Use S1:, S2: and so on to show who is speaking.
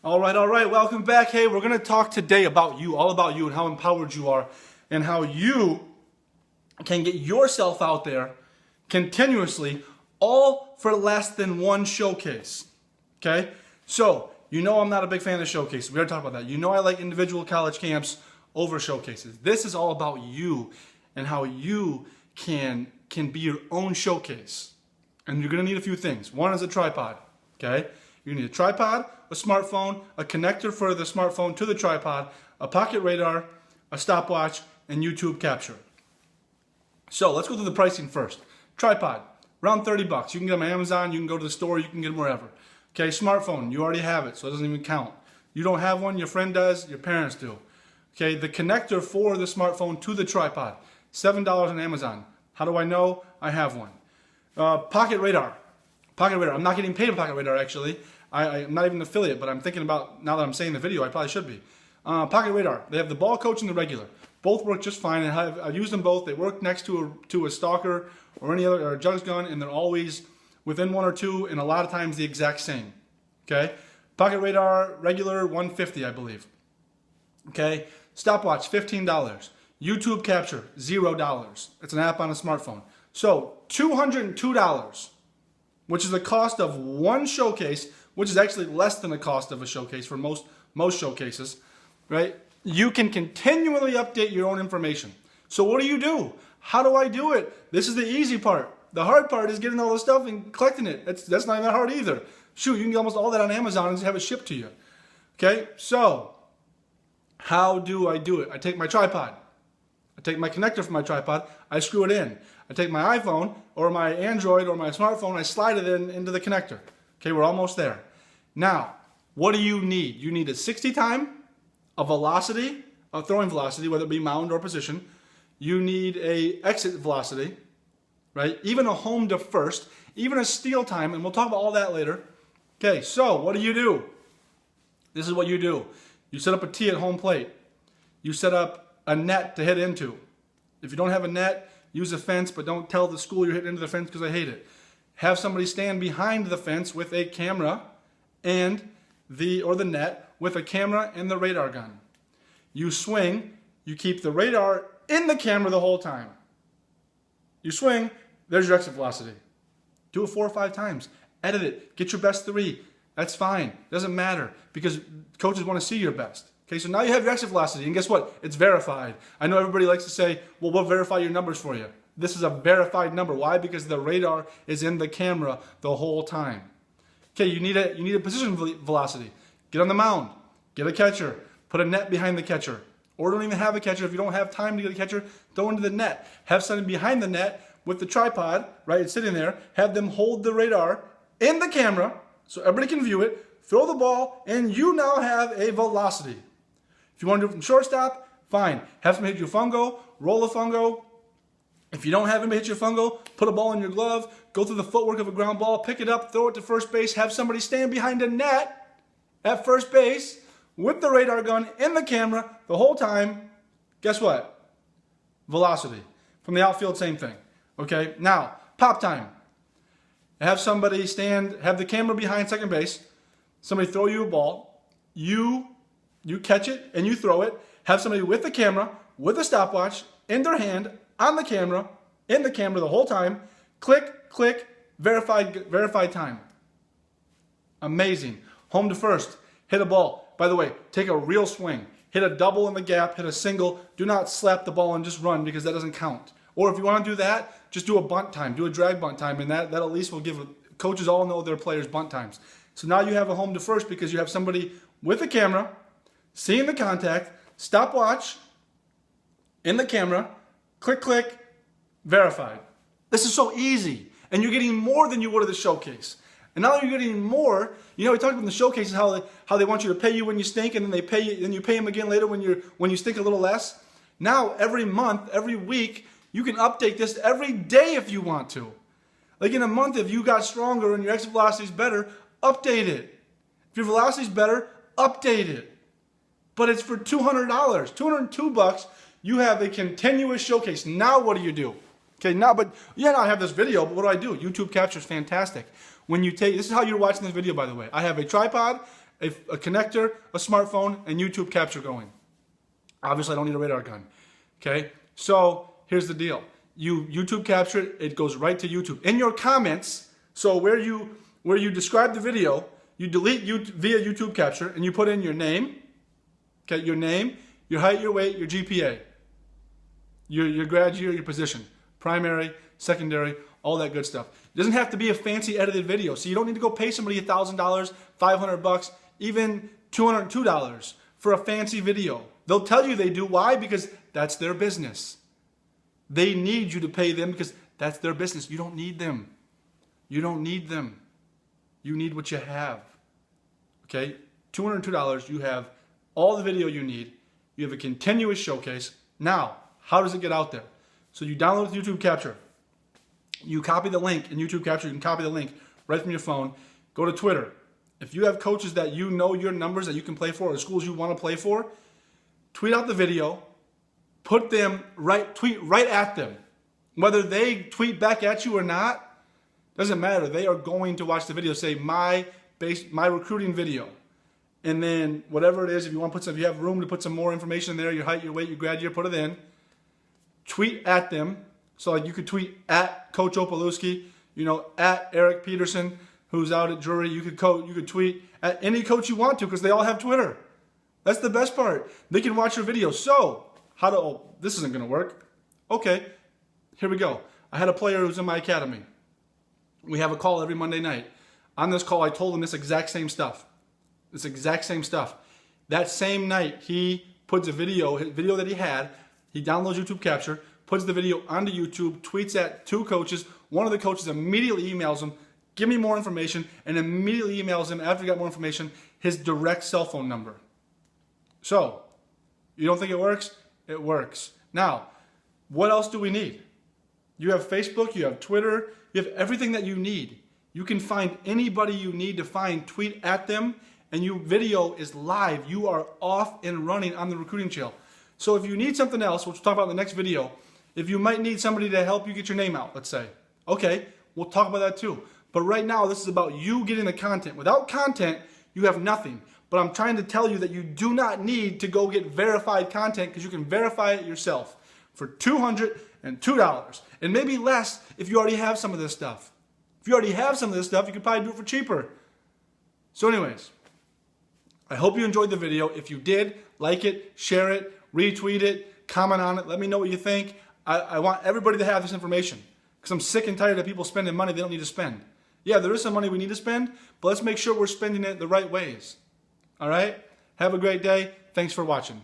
S1: All right. Welcome back. Hey, we're going to talk today about you, all about you and how empowered you are and how you can get yourself out there continuously, all for less than one showcase. Okay? So, you know I'm not a big fan of showcases. We already talked about that. You know I like individual college camps over showcases. This is all about you and how you can be your own showcase. And you're going to need a few things. One is a tripod. Okay? You need a tripod, a smartphone, a connector for the smartphone to the tripod, a pocket radar, a stopwatch, and YouTube capture. So let's go through the pricing first. Tripod, around 30 bucks. You can get them on Amazon, you can go to the store, you can get them wherever. Okay, smartphone, you already have it, so it doesn't even count. You don't have one, your friend does, your parents do. Okay, the connector for the smartphone to the tripod, $7 on Amazon. How do I know? I have one. Pocket radar. I'm not getting paid for Pocket Radar, actually. I'm not even an affiliate, but I'm thinking about, now that I'm saying the video, I probably should be. Pocket Radar. They have the ball coach and the regular. Both work just fine. I've used them both. They work next to a stalker or any other, or a jugs gun, and they're always within one or two, and a lot of times the exact same. Okay? Pocket Radar, regular, $150, I believe. Okay? Stopwatch, $15. YouTube Capture, $0. It's an app on a smartphone. So, $202. Which is the cost of one showcase, which is actually less than the cost of a showcase for most showcases, right? You can continually update your own information. So what do? How do I do it? This is the easy part. The hard part is getting all the stuff and collecting it. That's not even that hard either. Shoot, you can get almost all that on Amazon and just have it shipped to you. Okay, so how do I do it? I take my tripod. I take my connector from my tripod, I screw it in. I take my iPhone or my Android or my smartphone, I slide it into the connector. Okay, we're almost there. Now, what do you need? You need a 60 time, a velocity, a throwing velocity, whether it be mound or position. You need a exit velocity, right? Even a home to first, even a steal time, and we'll talk about all that later. Okay, so what do? This is what you do. You set up a tee at home plate. You set up a net to hit into. If you don't have a net, use a fence, but don't tell the school you're hitting into the fence because I hate it. Have somebody stand behind the fence with a camera and the net with a camera and the radar gun. You swing, you keep the radar in the camera the whole time. You swing, there's your exit velocity. Do it 4 or 5 times. Edit it. Get your best 3. That's fine. Doesn't matter because coaches want to see your best. Okay, so now you have your exit velocity, and guess what? It's verified. I know everybody likes to say, well, we'll verify your numbers for you. This is a verified number. Why? Because the radar is in the camera the whole time. Okay, you need a position velocity. Get on the mound. Get a catcher. Put a net behind the catcher. Or don't even have a catcher. If you don't have time to get a catcher, throw into the net. Have something behind the net with the tripod, right? It's sitting there. Have them hold the radar in the camera so everybody can view it. Throw the ball, and you now have a velocity. If you want to do it from shortstop, fine. Have somebody hit your fungo, roll a fungo. If you don't have anybody hit your fungo, put a ball in your glove, go through the footwork of a ground ball, pick it up, throw it to first base, have somebody stand behind a net at first base with the radar gun in the camera the whole time. Guess what? Velocity. From the outfield, same thing. Okay, now, pop time. Have somebody have the camera behind second base, somebody throw you a ball, you catch it and you throw it. Have somebody with the camera, with a stopwatch, in their hand, on the camera, in the camera the whole time. Click, click, verified time. Amazing. Home to first. Hit a ball. By the way, take a real swing. Hit a double in the gap, hit a single. Do not slap the ball and just run because that doesn't count. Or if you want to do that, just do a bunt time. Do a drag bunt time, and that at least will give coaches all know their players' bunt times. So now you have a home to first because you have somebody with a camera, seeing the contact, stopwatch, in the camera, click, click, verified. This is so easy. And you're getting more than you would at the showcase. And now that you're getting more, we talked about in the showcases how they want you to pay you when you stink, and then you pay them again later when you stink a little less. Now, every month, every week, you can update this every day if you want to. Like in a month, if you got stronger and your exit velocity is better, update it. If your velocity is better, update it. But it's for $200, $202. You have a continuous showcase. Now what do? Okay, now, but yeah, now I have this video, but what do? YouTube Capture is fantastic. When you take, this is how you're watching this video, by the way. I have a tripod a connector, a smartphone, and YouTube capture going. Obviously, I don't need a radar gun. Okay, so here's the deal. You YouTube capture it, it goes right to YouTube. In your comments, so where you describe the video, you delete via YouTube capture, and you put in your name, okay, your name, your height, your weight, your GPA, your grad year, your position, primary, secondary, all that good stuff. It doesn't have to be a fancy edited video, so you don't need to go pay somebody $1,000, $500, even $202 for a fancy video. They'll tell you they do. Why? Because that's their business. They need you to pay them because that's their business. You don't need them. You don't need them. You need what you have. Okay? $202, you have all the video you need. You have a continuous showcase. Now, how does it get out there? So you download YouTube Capture. You copy the link in YouTube Capture. You can copy the link right from your phone. Go to Twitter. If you have coaches that you know your numbers that you can play for or schools you want to play for, tweet out the video. Put them tweet right at them. Whether they tweet back at you or not, doesn't matter. They are going to watch the video. Say my recruiting video. And then whatever it is, if you want to put some, if you have room to put some more information in there, your height, your weight, your grad year, put it in. Tweet at them. So like you could tweet at Coach Opalewski, at Eric Peterson, who's out at Drury. You could tweet at any coach you want to because they all have Twitter. That's the best part. They can watch your video. So this isn't going to work. Okay, here we go. I had a player who's in my academy. We have a call every Monday night. On this call, I told him this exact same stuff. That same night, he puts a video that he had. He downloads YouTube Capture, puts the video onto YouTube, tweets at two coaches. One of the coaches immediately emails him, give me more information, and immediately emails him, after he got more information, his direct cell phone number. So, you don't think it works? It works. Now, what else do we need? You have Facebook, you have Twitter, you have everything that you need. You can find anybody you need to find, tweet at them, and your video is live. You are off and running on the recruiting trail. So if you need something else, which we'll talk about in the next video, if you might need somebody to help you get your name out, let's say, okay, we'll talk about that too. But right now, this is about you getting the content. Without content, you have nothing. But I'm trying to tell you that you do not need to go get verified content because you can verify it yourself for $202 and maybe less if you already have some of this stuff. If you already have some of this stuff, you could probably do it for cheaper. So anyways, I hope you enjoyed the video. If you did, like it, share it, retweet it, comment on it. Let me know what you think. I want everybody to have this information because I'm sick and tired of people spending money they don't need to spend. Yeah, there is some money we need to spend, but let's make sure we're spending it the right ways. All right? Have a great day. Thanks for watching.